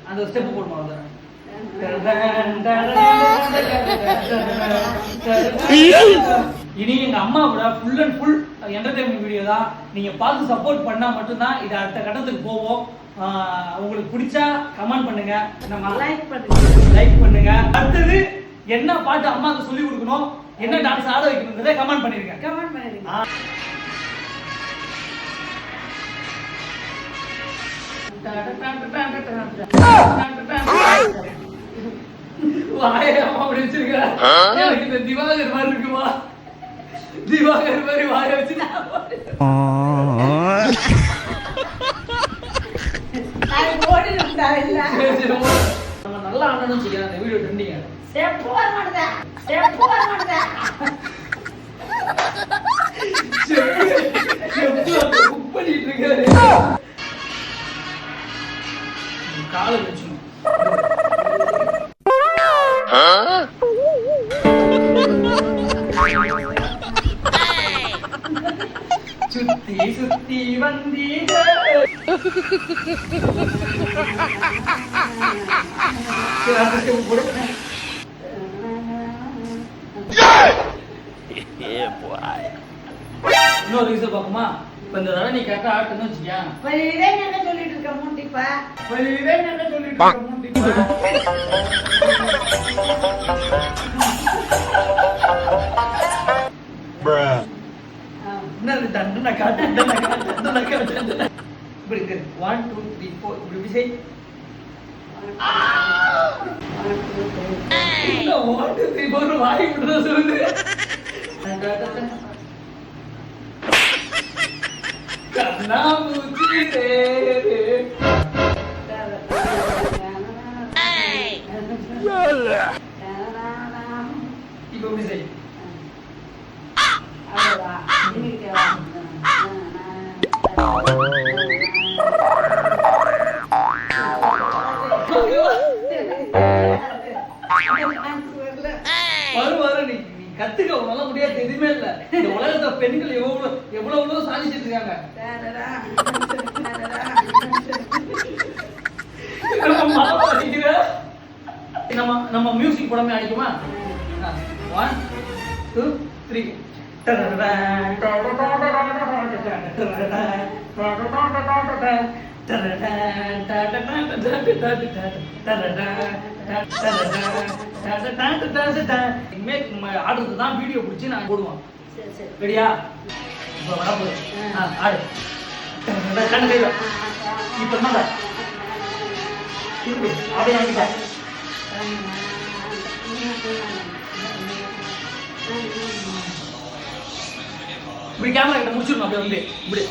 அந்த ஸ்டெப் போடுமா அவ்வளவுதான். இனி எங்க அம்மா கூட full and full entertainment video தான். நீங்க பார்த்து சப்போர்ட் பண்ணா மட்டும்தான் இது அடுத்த கட்டத்துக்கு போவோம். உங்களுக்கு பிடிச்சா கமெண்ட் பண்ணுங்க, நம்ம லைக் பண்ணுங்க. அடுத்தது என்ன பாட்டு அம்மாவுக்கு சொல்லி கொடுக்கணும், என்ன டான்ஸ் ஆட வைக்கணும்ன்றதை கமெண்ட் பண்ணிருங்க. அப்படி வச்சிருக்க எனக்கு இந்த திவாகர் மாதிரி இருக்குமா? திவாகர் மாதிரி வாய வச்சு நம்ம நல்லா ஆடணும்னு சொல்லி அந்த வீடியோ ட்ரெண்டிங் புக் பண்ணிட்டு இருக்காரு. காலை வச்சு சுத்தி சுத்தி வந்தீங்க. இன்னொரு விஷயம் பாக்குமா? இப்ப இந்த தடவை நீ கரெக்டா ஆட்டுன்னு வச்சுக்கியா, சொல்லிட்டு இருக்க முண்டிப்பா என்னது தண்டனை காட்டு. இப்படி இருக்கு 1 2 3 4 இப்படி விசை 1 2 3 4 வாய் விடுற சொல்லுங்க. கண்ணா மூச்சி தேரே இப்போ விசை நீ கத்துக்க, உன்னால முடியாது எதுவுமே இல்ல. இந்த உலகத்துல பெண்கள் எவ்வளவு சாதிச்சிட்டு இருக்காங்க. நம்ம மியூசிக் போடாம அடிக்குமா? 1 2 3 ஆடுறதுதான் வீடியோ பிடிச்சி நான் போடுவோம். ரெடியா? இப்ப வரப்போது ஆடு கண்ணு கையில இப்ப என்ன அப்படியே வாங்கிட்டேன். இப்படி கேமரா கிட்ட முடிச்சிடணும். அப்படியே வந்து இப்படி